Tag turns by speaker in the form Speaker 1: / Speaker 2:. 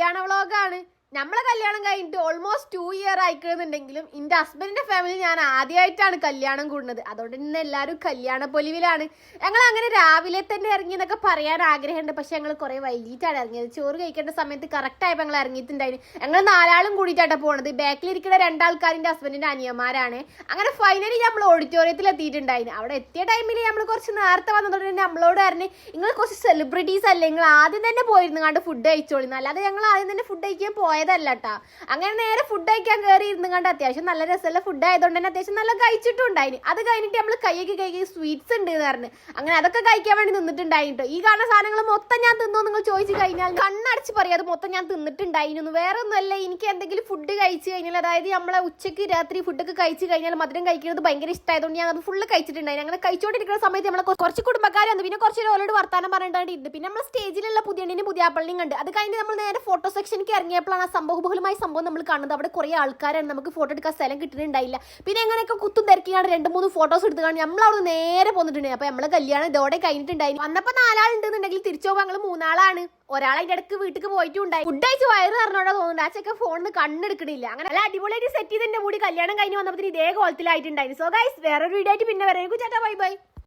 Speaker 1: കല്യാണ വ്ളോഗാണ്. നമ്മളെ കല്യാണം കഴിഞ്ഞിട്ട് ഓൾമോസ്റ്റ് 2 ഇയർ ആയിക്കുന്നുണ്ടെങ്കിലും എൻ്റെ ഹസ്ബൻഡിന്റെ ഫാമിലി ഞാൻ ആദ്യമായിട്ടാണ് കല്യാണം കൂടുന്നത്. അതുകൊണ്ട് തന്നെ എല്ലാവരും കല്യാണ പൊലിവിലാണ്. ഞങ്ങൾ അങ്ങനെ രാവിലെ തന്നെ ഇറങ്ങിയെന്നൊക്കെ പറയാൻ ആഗ്രഹമുണ്ട്. പക്ഷെ ഞങ്ങൾ കുറെ വൈകിട്ടാണ് ഇറങ്ങിയത്. ചോറ് കഴിക്കേണ്ട സമയത്ത് കറക്റ്റ് ആയപ്പോൾ ഞങ്ങൾ ഇറങ്ങിയിട്ടുണ്ടായിരുന്നു. ഞങ്ങൾ 4 ആളും കൂടിയിട്ടാണ് പോണത്. ബാക്കിലിരിക്കുന്ന 2 ആൾക്കാരിൻ്റെ ഹസ്ബൻഡിന്റെ അനിയന്മാരാണ്. അങ്ങനെ ഫൈനലി നമ്മൾ ഓഡിറ്റോറിയത്തിൽ എത്തിയിട്ടുണ്ടായിരുന്നു. അവിടെ എത്തിയ ടൈമിൽ നമ്മൾ കുറച്ച് നേരത്തെ വന്നതുകൊണ്ട് തന്നെ നമ്മളോട് പറഞ്ഞ് നിങ്ങൾ കുറച്ച് സെലിബ്രിറ്റീസ് അല്ലേ, നിങ്ങൾ ആദ്യം തന്നെ പോയിരുന്നു കണ്ട് ഫുഡ് കഴിച്ചോളിന്ന്. അല്ലാതെ ഞങ്ങൾ ആദ്യം തന്നെ ഫുഡ് കഴിക്കാൻ പോയതല്ല കേട്ടോ. അങ്ങനെ നേരെ ഫുഡ് കഴിക്കാൻ കയറി ഇരുന്ന് കണ്ട് അത്യാവശ്യം നല്ല രസമുള്ള ഫുഡ് ആയതുകൊണ്ട് തന്നെ അത്യാവശ്യം നല്ല കഴിച്ചിട്ടുണ്ടായിന്. അത് കഴിഞ്ഞിട്ട് നമ്മൾ കൈയൊക്കെ കൈകി സ്വീറ്റ്സ് ഉണ്ട് എന്ന് പറഞ്ഞ് അങ്ങനെ അതൊക്കെ കഴിക്കാൻ വേണ്ടി നിന്നിട്ടുണ്ടായിട്ടോ. ഈ കാണുന്ന സാധനങ്ങൾ മൊത്തം ഞാൻ തിന്നോ നിങ്ങൾ ചോദിച്ചു കഴിഞ്ഞാൽ കണ്ണടച്ച് പറയാം അത് മൊത്തം ഞാൻ തിന്നിട്ടുണ്ടായിരുന്നു. വേറെ ഒന്നുമല്ല, എനിക്ക് എന്തെങ്കിലും ഫുഡ് കഴിച്ചു കഴിഞ്ഞാൽ, അതായത് നമ്മളെ ഉച്ചയ്ക്ക് രാത്രി ഫുഡൊക്കെ കഴിച്ചു കഴിഞ്ഞാൽ മധുരം കഴിക്കുന്നത് ഭയങ്കര ഇഷ്ടമായതുകൊണ്ട് ഞാൻ അത് ഫുള്ള് കഴിച്ചിട്ടുണ്ടായിരുന്നു. അങ്ങനെ കഴിച്ചുകൊണ്ടിരിക്കുന്ന സമയത്ത് നമ്മളെ കുറച്ച് കുടുംബക്കാരും പിന്നെ കുറച്ച് ഓലോട് വർത്താനം പറഞ്ഞിട്ടുണ്ട്. പിന്നെ നമ്മൾ സ്റ്റേജിലുള്ള പുതിയണ്ണിനും പുതിയാപ്പള്ളിയും കണ്ട് അത് കഴിഞ്ഞ് നമ്മൾ നേരെ ഫോട്ടോ സെക്ഷനിലേക്ക് ഇറങ്ങിയപ്പോഴാണ് സംഭവബഹുലമായ സംഭവം നമ്മൾ കാണുന്നത്. അവിടെ കുറേ ആൾക്കാരാണ്, നമുക്ക് ഫോട്ടോ എടുക്കാൻ സ്ഥലം കിട്ടുന്നുണ്ടായില്ല. പിന്നെ എങ്ങനെയൊക്കെ കുത്തും തിരക്കിയാണ് 2-3 ഫോട്ടോസ് എടുത്ത് കാണി നമ്മൾ അവിടെ നേരെ പോന്നിട്ടുണ്ടായി. അപ്പോൾ നമ്മളെ കല്യാണം ഇതോടെ കഴിഞ്ഞിട്ടുണ്ടായി. വന്നപ്പോൾ 4 ആളുണ്ടെന്നുണ്ടെങ്കിൽ തിരിച്ചു പോകുമ്പോൾ ഞങ്ങൾ 3 ആളാണ്. ഒരാൾ അതിന്റെ ഇടയ്ക്ക് വീട്ടിൽ പോയിട്ടുണ്ടായി. ഫുഡ് കഴിച്ച് വയറ് പറഞ്ഞോടാ തോന്നുന്നുണ്ട്. ആ ചെക്ക ഫോണിന് കണ്ണെടുക്കണില്ല. അങ്ങനെ നല്ല അടിപൊളിയായിട്ട് സെറ്റ് ചെയ്തതിന്റെ കൂടി കല്യാണം കഴിഞ്ഞ് വന്നപ്പോൾ ഇതേ കോലത്തിലായിട്ടുണ്ടായിരുന്നു. സോ ഗൈസ്, വേറൊരു വീഡിയോ ആയിട്ട് പിന്നെ വരാം. ചേട്ടാ ബൈ ബൈ.